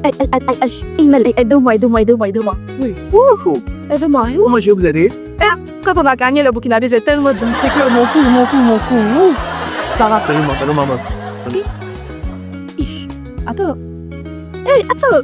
Aide-moi. Oui. Ouh, aide-moi. Comment je vais vous aider? Quand on a gagné le Burkinabé, j'ai tellement dansé que mon cou. Ouh. Ça va. Salut, maman. Attends. Hey, attends.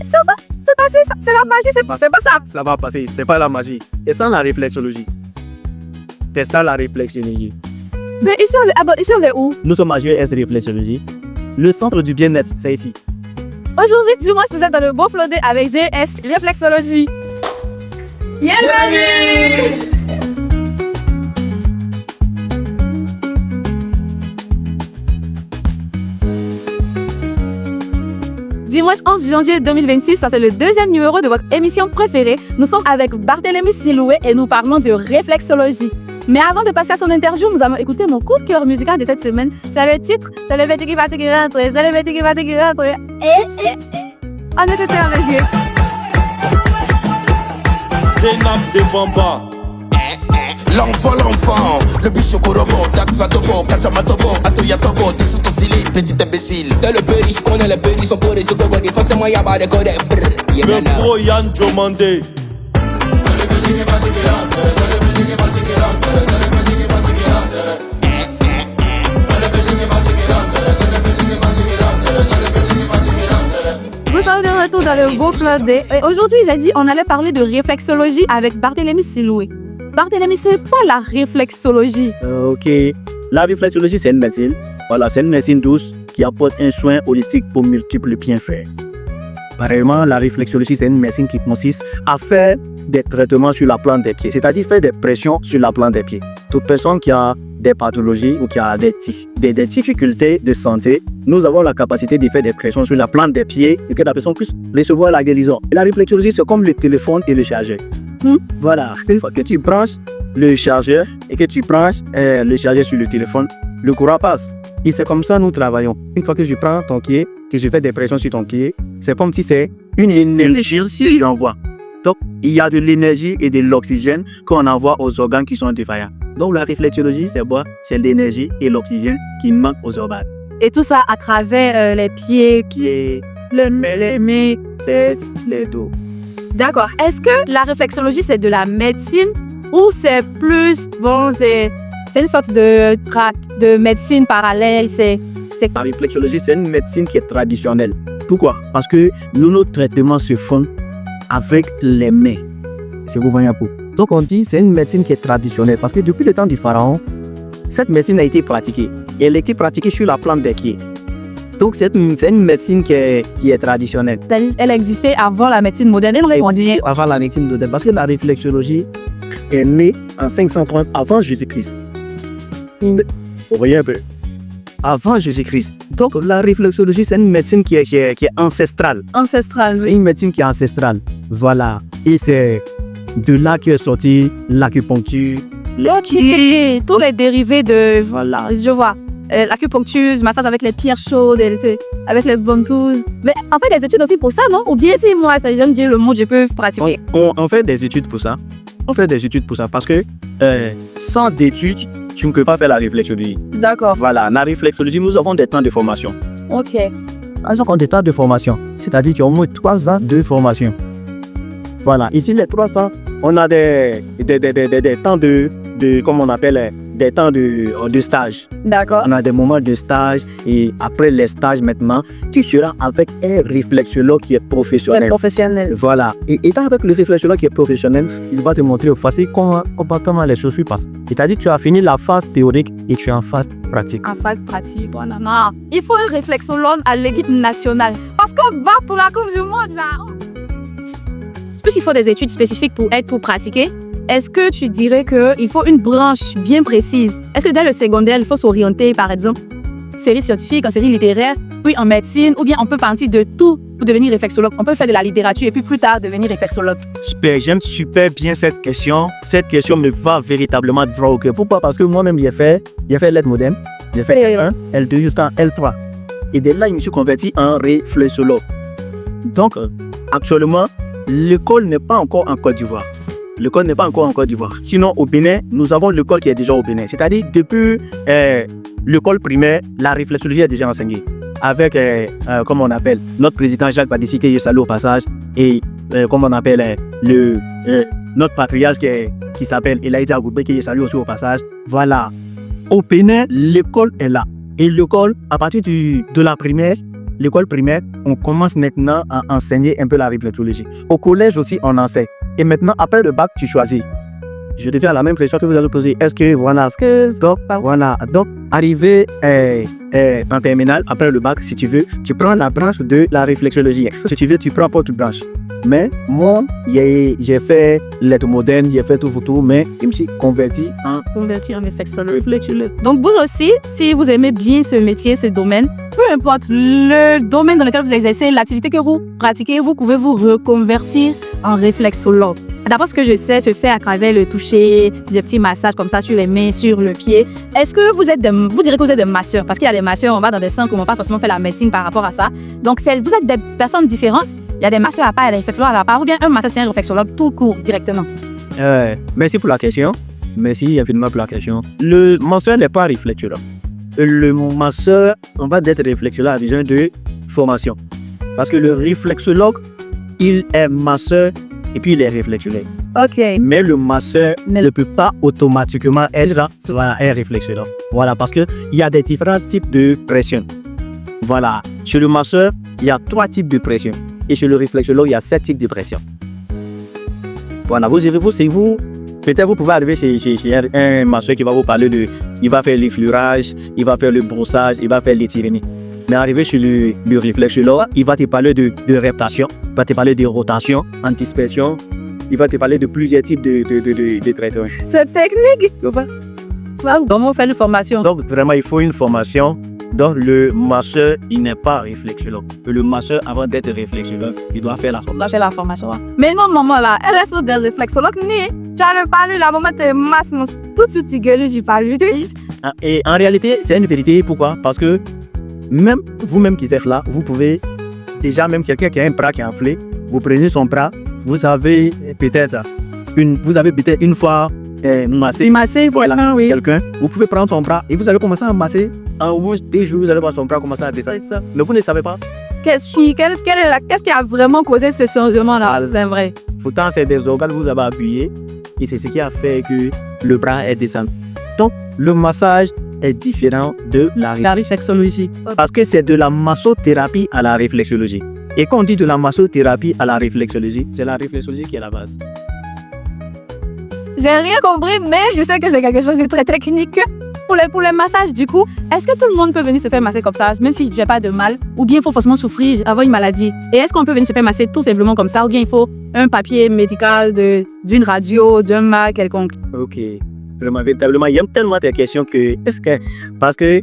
C'est passé, c'est la magie, c'est pas ça. Ça va passer, c'est pas la magie. Et ça, la réflexologie. C'est ça la réflexologie. Mais ici on est où? Nous sommes à GS Réflexologie. Le centre du bien-être, c'est ici. Aujourd'hui, dis-moi, je suis dans le beau flotté avec GS Réflexologie. Bienvenue! Dimanche 11 janvier 2026, ça c'est le deuxième numéro de votre émission préférée. Nous sommes avec Barthélémy Siloué et nous parlons de réflexologie. Mais avant de passer à son interview, nous allons écouter mon coup de cœur musical de cette semaine. C'est le titre, c'est le bêté qui va rentrer, c'est le bêté qui va rentrer. On était dans les yeux. Zénab de Bamba. L'enfant, le bichot korobo, Dakva Tobo, Kazama Tobo, Atoya Tobo, Tisuto Sili, petit imbécile. C'est le péri, je connais le péri, son corps et son corps, forcément y'a pas de code. Le pro Yann Diomandé. Nous sommes de retour dans le beau flotté. Et aujourd'hui, j'ai dit on allait parler de réflexologie avec Barthélémy Siloué. Barthélémy, c'est quoi la réflexologie? Ok. La réflexologie, c'est une médecine. Voilà, c'est une médecine douce qui apporte un soin holistique pour multiples bienfaits. Pareillement, la réflexologie, c'est une médecine qui consiste à faire des traitements sur la plante des pieds, c'est-à-dire faire des pressions sur la plante des pieds. Toute personne qui a des pathologies ou qui a des difficultés de santé, nous avons la capacité de faire des pressions sur la plante des pieds et que la personne puisse recevoir la guérison. Et la réflexologie, c'est comme le téléphone et le chargeur. Voilà, une fois que tu branches le chargeur et que tu branches le chargeur sur le téléphone, le courant passe. Et c'est comme ça nous travaillons. Une fois que je prends ton pied, que je fais des pressions sur ton pied, c'est comme si c'est une énergie que j'envoie. Donc, il y a de l'énergie et de l'oxygène qu'on envoie aux organes qui sont défaillants. Donc, la réflexologie, c'est quoi? C'est l'énergie et l'oxygène qui manquent aux organes. Et tout ça à travers les pieds. Pieds, les mains, tête, les dos. D'accord. Est-ce que la réflexologie, c'est de la médecine ou c'est plus, bon, c'est une sorte de médecine parallèle, La réflexologie, c'est une médecine qui est traditionnelle. Pourquoi? Parce que nos traitements se font avec les mains. C'est vous voyez un peu. Donc on dit c'est une médecine qui est traditionnelle parce que depuis le temps du pharaon, cette médecine a été pratiquée. Et elle a été pratiquée sur la plante des pieds. Donc c'est une médecine qui est traditionnelle. C'est-à-dire elle existait avant la médecine moderne. On dit avant la médecine moderne parce que la réflexologie est née en 530 avant Jésus-Christ. Vous voyez un peu. Avant Jésus-Christ. Donc la réflexologie, c'est une médecine qui est ancestrale. Ancestrale, C'est oui. une médecine qui est ancestrale. Voilà. Et c'est de là qu'est sorti l'acupuncture. Ok. Tous les dérivés de... Voilà, je vois. L'acupuncture, le massage avec les pierres chaudes, avec les ventouses. Mais on fait des études aussi pour ça, non? Ou bien si moi, ça j'aime dire le mot, je peux pratiquer. On fait des études pour ça. On fait des études pour ça parce que sans d'études, tu ne peux pas faire la réflexologie. D'accord. Voilà, la réflexologie, nous avons des temps de formation. Ok. Nous avons des temps de formation. C'est-à-dire qu'il y a au moins 3 ans de formation. Voilà, ici les 3 ans, on a des temps comme on appelle, des temps de stage. D'accord. On a des moments de stage et après les stages maintenant, tu seras avec un réflexologue qui est professionnel. Professionnel. Voilà. Et étant avec le réflexologue qui est professionnel, il va te montrer au facile comment les choses se passent. C'est-à-dire que tu as fini la phase théorique et tu es en phase pratique. En phase pratique, voilà. Non. Il faut un réflexologue à l'équipe nationale. Parce qu'on va pour la Coupe du Monde, là. C'est plus qu'il faut des études spécifiques pour pratiquer. Est-ce que tu dirais qu'il faut une branche bien précise? Est-ce que dès le secondaire, il faut s'orienter, par exemple, série scientifique, en série littéraire, puis en médecine, ou bien on peut partir de tout pour devenir réflexologue? On peut faire de la littérature et puis plus tard devenir réflexologue. Super, j'aime super bien cette question. Cette question me va véritablement droit au cœur. Pourquoi? Parce que moi-même, j'ai fait l'aide moderne. J'ai fait L1, L2, jusqu'en L3. Et dès là, je me suis converti en réflexologue. Donc, actuellement, l'école n'est pas encore en Côte d'Ivoire. L'école n'est pas encore en Côte d'Ivoire. Sinon, au Bénin, nous avons l'école qui est déjà au Bénin. C'est-à-dire, depuis l'école primaire, la réflexologie est déjà enseignée. avec, comme on appelle, notre président Jacques Badissi, que je salue au passage, et comme on appelle notre patriarche qui s'appelle Elaïdia Goubé, que je salue aussi au passage. Voilà. Au Bénin, l'école est là. Et l'école, à partir de la primaire, l'école primaire, on commence maintenant à enseigner un peu la réflexologie. Au collège aussi, on enseigne. Et maintenant, après le bac, tu choisis. Je deviens la même question que vous allez poser. Est-ce que voilà, donc arrivé en terminale, après le bac, si tu veux, tu prends la branche de la réflexologie. Si tu veux, tu prends pas toute branche. Mais moi, j'ai fait lettres modernes, j'ai fait tout, mais je me suis converti en réflexologue. Donc vous aussi, si vous aimez bien ce métier, ce domaine, peu importe le domaine dans lequel vous exercez, l'activité que vous pratiquez, vous pouvez vous reconvertir en réflexologue. D'abord, ce que je sais se fait à travers le toucher, des petits massages comme ça sur les mains, sur le pied. Est-ce que vous direz que vous êtes des masseurs? Parce qu'il y a des masseurs, on va dans des centres où on va pas forcément faire la médecine par rapport à ça. Donc, vous êtes des personnes différentes. Il y a des masseurs à part, il y a des réflexologues à part, ou bien un masseur, c'est un réflexologue tout court, directement. Merci pour la question. Merci infiniment pour la question. Le masseur n'est pas réflexologue. Le masseur, on va être réflexologue à vision de formation. Parce que le réflexologue, il est masseur et puis il est réflexologue. Ok. Mais le masseur ne peut pas automatiquement être un réflexologue. Voilà, parce qu'il y a des différents types de pression. Voilà. Chez le masseur, il y a 3 types de pression. Et chez le réflexologue, il y a 7 types de pression. Voilà, peut-être vous pouvez arriver chez un masseur qui va vous parler il va faire l'effleurage, il va faire le brossage, il va faire l'étirement. Mais arrivé chez le réflexologue, il va te parler de réparation, il va te parler de rotation, antispersion, il va te parler de plusieurs types de traitements. C'est technique. Comment on fait une formation? Donc vraiment, il faut une formation. Donc le masseur, il n'est pas réflexologue. Le masseur, avant d'être réflexologue, il doit faire la formation. Mais non, maman, là, elle est sur des réflexologues. Tu as parlé, la maman te masse, tout de suite, tu gueules, j'ai parlé. Et en réalité, c'est une vérité. Pourquoi? Parce que même vous-même qui êtes là, vous pouvez, déjà même quelqu'un qui a un bras qui est enflé, vous prenez son bras, vous avez peut-être une fois massé voilà, oui. Quelqu'un, vous pouvez prendre son bras et vous allez commencer à masser. En au moins 2 jours, vous allez voir son bras commencer à descendre. Mais vous ne savez pas. Qu'est-ce qui a vraiment causé ce changement-là? C'est vrai. Pourtant, c'est des organes que vous avez appuyés et c'est ce qui a fait que le bras est descendu. Donc, le massage est différent de la réflexologie. Parce que c'est de la massothérapie à la réflexologie. Et quand on dit de la massothérapie à la réflexologie, c'est la réflexologie qui est la base. J'ai rien compris, mais je sais que c'est quelque chose de très technique. Pour les massages, du coup, est-ce que tout le monde peut venir se faire masser comme ça, même si j'ai pas de mal, ou bien il faut forcément souffrir, avoir une maladie? Et est-ce qu'on peut venir se faire masser tout simplement comme ça, ou bien il faut un papier médical d'une radio, d'un mal quelconque? Ok, vraiment, véritablement, il y a tellement de questions que... Parce que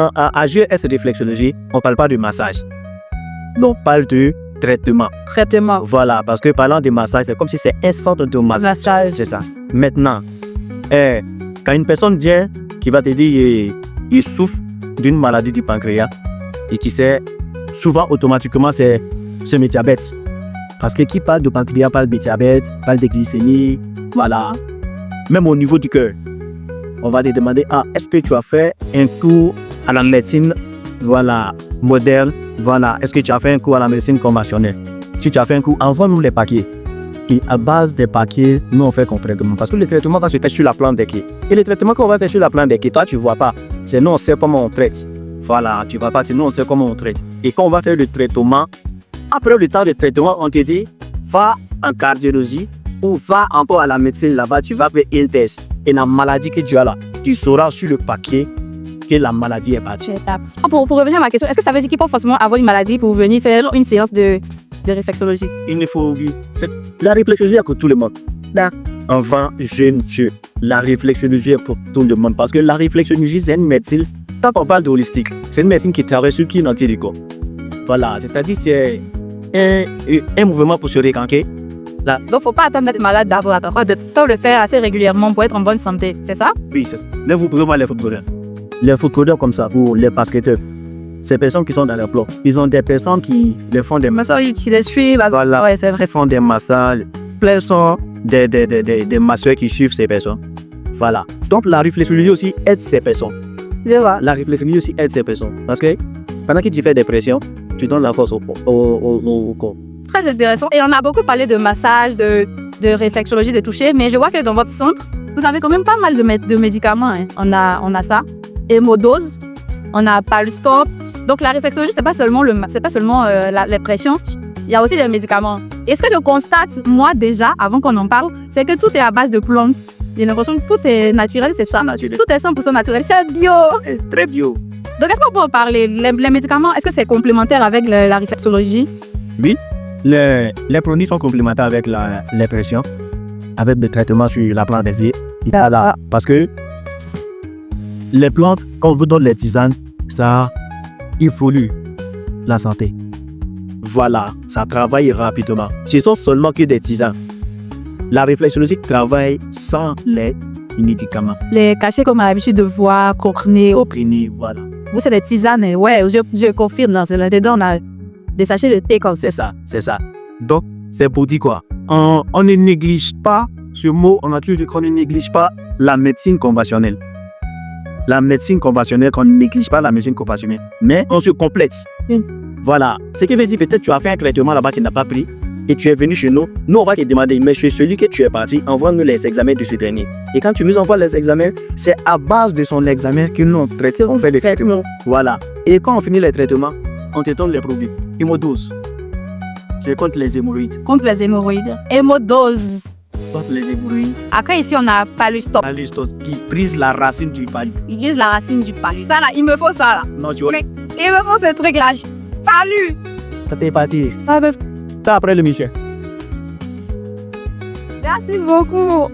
à GES réflexologie, on ne parle pas de massage. On parle de traitement. Voilà, parce que parlant de massage, c'est comme si c'est un centre de massage. C'est ça. Maintenant, quand une personne vient qui va te dire il souffre d'une maladie du pancréas et qui sait, souvent automatiquement c'est le diabète. Parce que qui parle de pancréas parle de diabète, parle de glycémie, voilà. Même au niveau du cœur, on va te demander est-ce que tu as fait un cours à la médecine moderne, voilà. Est-ce que tu as fait un cours à la médecine conventionnelle? Si tu as fait un cours, envoie-nous les paquets. Et à base des paquets, nous on fait comme traitement. Parce que le traitement va se faire sur la plante des quais. Et le traitement qu'on va faire sur la plante des quais, toi tu ne vois pas. C'est nous on sait comment on traite. Voilà, tu ne vois pas, c'est nous on sait comment on traite. Et quand on va faire le traitement, après le temps de traitement, on te dit va en cardiologie ou va encore à la médecine là-bas, tu vas faire un test. Et la maladie que tu as là, tu sauras sur le paquet que la maladie est partie. Pour revenir à ma question, est-ce que ça veut dire qu'il faut forcément avoir une maladie pour venir faire une séance de réflexologie? Il ne faut... La réflexologie est pour tout le monde. Enfant, jeune, vieux. La réflexologie est pour tout le monde. Parce que la réflexologie, c'est une médecine. Quand on parle d'holistique, c'est une médecine qui travaille sur qui entier du corps. Voilà, c'est-à-dire c'est un mouvement pour se récanquer. Donc, il ne faut pas attendre d'être malade d'abord. Il faut le faire assez régulièrement pour être en bonne santé. C'est ça? Oui, c'est ça. Là, vous pouvez voir les footballeurs. Les footballeurs comme ça, ou les basketteurs. Ces personnes qui sont dans leur plan, ils ont des personnes qui les font des massages. Qui les suivent. Voilà, ouais, c'est vrai. Ils font des massages. Plein sont des masseurs qui suivent ces personnes. Voilà. Donc la réflexologie aussi aide ces personnes. Je vois. La réflexologie aussi aide ces personnes. Parce que pendant que tu fais des pressions, tu donnes la force au corps. Très intéressant. Et on a beaucoup parlé de massage, de réflexologie, de toucher, mais je vois que dans votre centre, vous avez quand même pas mal de médicaments. Hein. On a ça. Hémodose, on a Palustop. Donc la réflexologie, c'est pas seulement les pressions, il y a aussi des médicaments. Et ce que je constate, moi déjà, avant qu'on en parle, c'est que tout est à base de plantes. J'ai l'impression que tout est naturel, c'est ça. Naturel. Tout est 100% naturel, c'est bio. Très bio. Donc est-ce qu'on peut en parler? Les médicaments, est-ce que c'est complémentaire avec la réflexologie? Oui, les produits sont complémentaires avec les pressions, avec des traitements sur la plante des vies. Parce que les plantes, quand on vous donne les tisanes, ça évolue la santé. Voilà, ça travaille rapidement. Ce sont seulement que des tisanes. La réflexologie travaille sans les médicaments. Les cachets qu'on a l'habitude de voir, cochonner, Comprimés, voilà. vous, c'est des tisanes. Ouais, je confirme. Dedans, on a des sachets de thé comme ça. C'est ça. Donc, c'est pour dire quoi? On ne néglige pas, ce mot, on a toujours dit qu'on ne néglige pas la médecine conventionnelle. La médecine conventionnelle, qu'on ne néglige pas la médecine conventionnelle. Mais on se complète. Voilà. Ce qui veut dire peut-être tu as fait un traitement là-bas qui n'a pas pris et tu es venu chez nous. Nous, on va te demander, mais chez celui que tu es parti, envoie-nous les examens de ce dernier. Et quand tu nous envoies les examens, c'est à base de son examen que nous, on fait les traitements. Voilà. Et quand on finit les traitements, on te donne les produits. Hémodose. C'est contre les hémorroïdes. Contre les hémorroïdes. Hémodose. Contre les hémorroïdes. Après, ici, on a Palustop. Palustose qui brise la racine du palu. Il brise la racine du palu. Ça, là, il me faut ça, là. Non, tu vois. Il me faut ce truc-là. Palu. Ça t'est parti. Ça me... Ça après le mission. Merci beaucoup.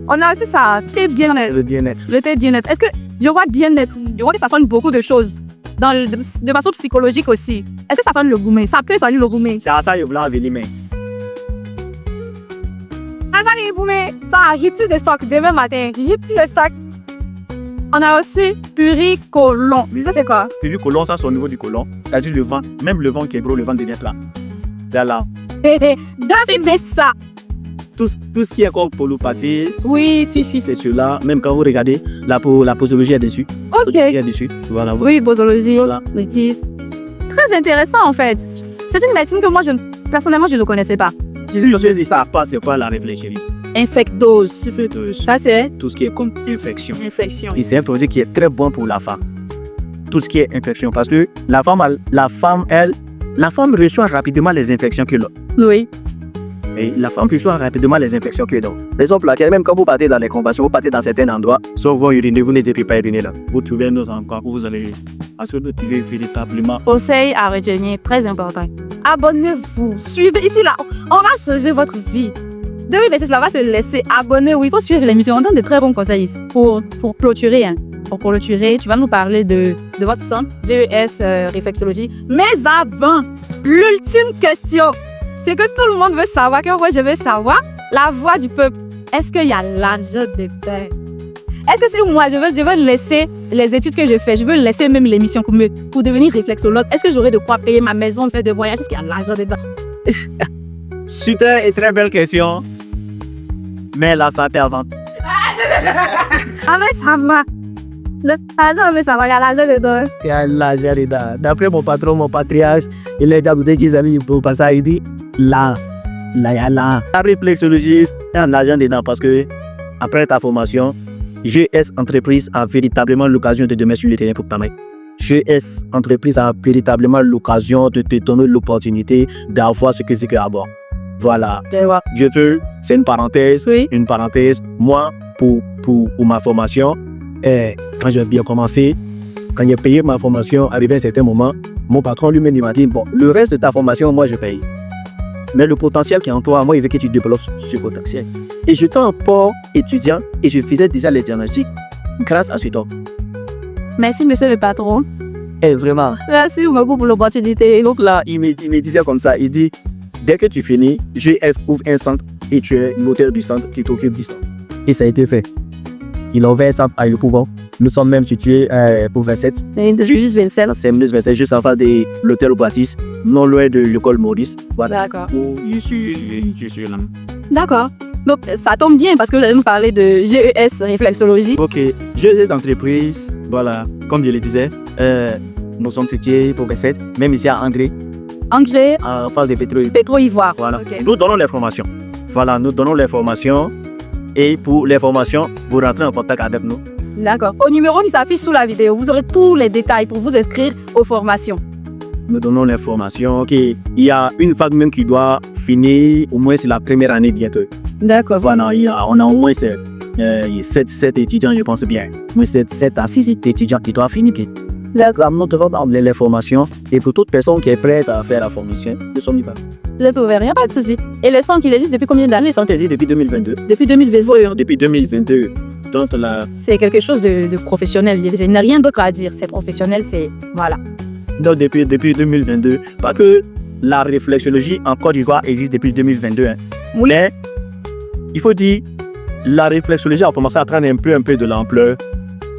On a aussi ça, thé bien-être. Le bien-être. Le thé bien-être. Est-ce que je vois bien-être? Je vois que ça sonne beaucoup de choses. De façon psychologique aussi. Est-ce que ça sonne le gourmet? Ça peut sonner le gourmet. C'est à ça que je voulais venir, mais. Ça sonne le gourmet. Ça a ripti de stock demain matin. Ripti de stock. On a aussi puricolon. Ça, c'est quoi? Puricolon, ça, c'est au niveau du côlon. C'est-à-dire le vent, même le vent qui est gros, le vent devient plat. Là. David ça. Tout ce qui est comme polopathie, Oui, si. c'est cela. Même quand vous regardez, la posologie est dessus. Ok. Il est dessus. Voilà. Oui, posologie, Voilà. métis. Très intéressant en fait. C'est une médecine que moi, personnellement, je ne connaissais pas. Je sais si ça passe, c'est pas la réfléchir. Infectose. Ça, c'est Tout ce qui est comme infection. infection. Et c'est un produit qui est très bon pour la femme. Tout ce qui est infection. Parce que la femme reçoit rapidement les infections que l'autre. Oui. Et la femme reçoit rapidement les infections que l'autre. Raison pour laquelle, même quand vous partez dans les conventions, vous partez dans certains endroits, sauf vous uriner, vous n'êtes pas uriné là. Vous trouvez un autre endroit où vous allez assurer véritablement. Conseil à retenir, très important. Abonnez-vous. Suivez ici là. On va changer votre vie. Demi verset, là, on va se laisser abonner. Oui, il faut suivre l'émission. On donne de très bons conseils ici. Pour clôturer, hein. Pour clôturer, tu vas nous parler de votre centre, GES Réflexologie. Mais avant, l'ultime question, c'est que tout le monde veut savoir, que moi je veux savoir, la voix du peuple. Est-ce qu'il y a l'argent d'expert? Est-ce que c'est moi, je veux laisser les études que je fais, je veux laisser même l'émission pour devenir réflexologue. Est-ce que j'aurai de quoi payer ma maison, faire des voyages? Est-ce qu'il y a l'argent dedans? Super et très belle question. Mais la santé avant. Ah mais ça va. L'argent, mais ça va, il y a l'argent dedans. Il y a l'argent dedans. D'après mon patron, mon patriarche, il a déjà dit qu'ils avaient pour passer, il dit là, il y a là. La réflexologie, il y a l'argent dedans parce que après ta formation, GES Entreprise a véritablement l'occasion de te mettre sur le terrain pour ta main. GES Entreprise a véritablement l'occasion de te donner l'opportunité d'avoir ce que c'est qu'à avoir. Voilà. Je veux, c'est une parenthèse. Oui. Une parenthèse. Moi, pour ma formation, quand j'ai bien commencé, quand j'ai payé ma formation, arrivé à un certain moment, mon patron lui-même m'a dit, bon, le reste de ta formation, moi, je paye. Mais le potentiel qui est en toi, moi, il veut que tu développes ce potentiel. Et j'étais encore étudiant et je faisais déjà les diagnostics grâce à ce temps. Merci, monsieur le patron. Vraiment. Merci beaucoup pour l'opportunité. Donc là, il me disait comme ça, il dit, dès que tu finis, GES ouvre un centre et tu es l'auteur du centre qui t'occupe du centre. Et ça a été fait. Il a ouvert un centre à Yopougon. Nous sommes même situés pour 27. Juste 27. C'est plus 27, juste en face de l'hôtel Baptiste, non loin de l'école Maurice. Voilà. D'accord. Je suis là. D'accord. Donc, ça tombe bien parce que vous allez nous parler de GES réflexologie. Ok, GES d'entreprise, voilà, comme je le disais, nous sommes situés pour B7, même ici à André, Anglais, en face de pétrole. Pétro-Ivoire. Voilà. Ok. Nous donnons les formations. Voilà, nous donnons les formations. Et pour les formations, vous rentrez en contact avec nous. D'accord. Au numéro qui s'affiche sous la vidéo, vous aurez tous les détails pour vous inscrire aux formations. Nous donnons les formations. Ok, il y a une vague même qui doit finir au moins c'est la première année bientôt. D'accord. Voilà, on a au moins 7 étudiants, je pense bien. Au moins 7 à 6 étudiants qui doivent finir. D'accord, nous devons donner les formations. Et pour toute personne qui est prête à faire la formation, nous sommes libres. Vous êtes ouvert, il n'y a pas de souci. Et le centre, il existe depuis combien d'années? Les centres existent depuis 2022. Depuis 2022. Depuis 2022. Donc là, C'est quelque chose de professionnel. Je n'ai rien d'autre à dire. C'est professionnel, c'est... Voilà. donc depuis 2022. Pas que la réflexologie en Côte d'Ivoire existe depuis 2022. Hein. Oui. Mais il faut dire, la réflexologie a commencé à prendre un peu de l'ampleur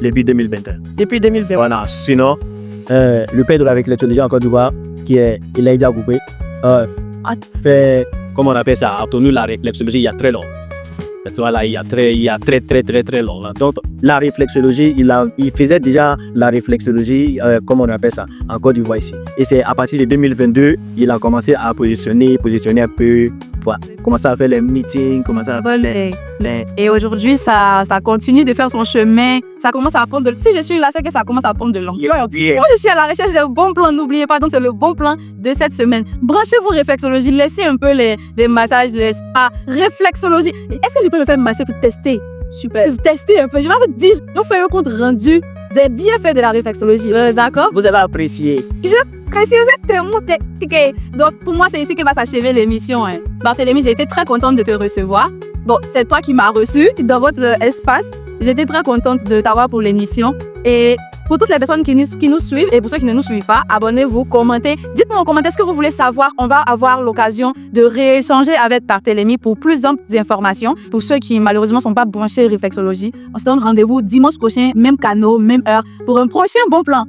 depuis 2021. Depuis 2020. Voilà. Sinon, le père de la réflexologie en Côte d'Ivoire, qui est Elaïdia Goubé, a fait, comment on appelle ça, a obtenu la réflexologie il y a très longtemps. Voilà, il y a très longtemps. Donc, la réflexologie, il faisait déjà la réflexologie, comment on appelle ça, en Côte d'Ivoire ici. Et c'est à partir de 2022, il a commencé à positionner un peu, voilà, commencer à faire les meetings, commencer à faire les... Et aujourd'hui, ça continue de faire son chemin. Ça commence à prendre de... Si je suis là, c'est que ça commence à prendre de l'ampleur. Moi, je suis à la recherche d'un bon plan. N'oubliez pas, donc c'est le bon plan de cette semaine. Branchez-vous réflexologie. Laissez un peu les massages, les spas. Réflexologie. Est-ce que je peux me faire masser pour tester? Super. Tester un peu. Je vais vous dire, on fait un compte rendu des bienfaits de la réflexologie. D'accord? Vous avez apprécié. Précisez tellement technique. Donc, pour moi, c'est ici que va s'achever l'émission. Hein. Barthélémy, j'ai été très contente de te recevoir. Bon, c'est toi qui m'as reçu dans votre espace. J'étais très contente de t'avoir pour l'émission. Et pour toutes les personnes qui nous suivent et pour ceux qui ne nous suivent pas, abonnez-vous, commentez. Dites-nous en commentaire ce que vous voulez savoir. On va avoir l'occasion de rééchanger avec Barthélémy pour plus d'informations. Pour ceux qui, malheureusement, ne sont pas branchés réflexologie, on se donne rendez-vous dimanche prochain, même canal, même heure, pour un prochain bon plan.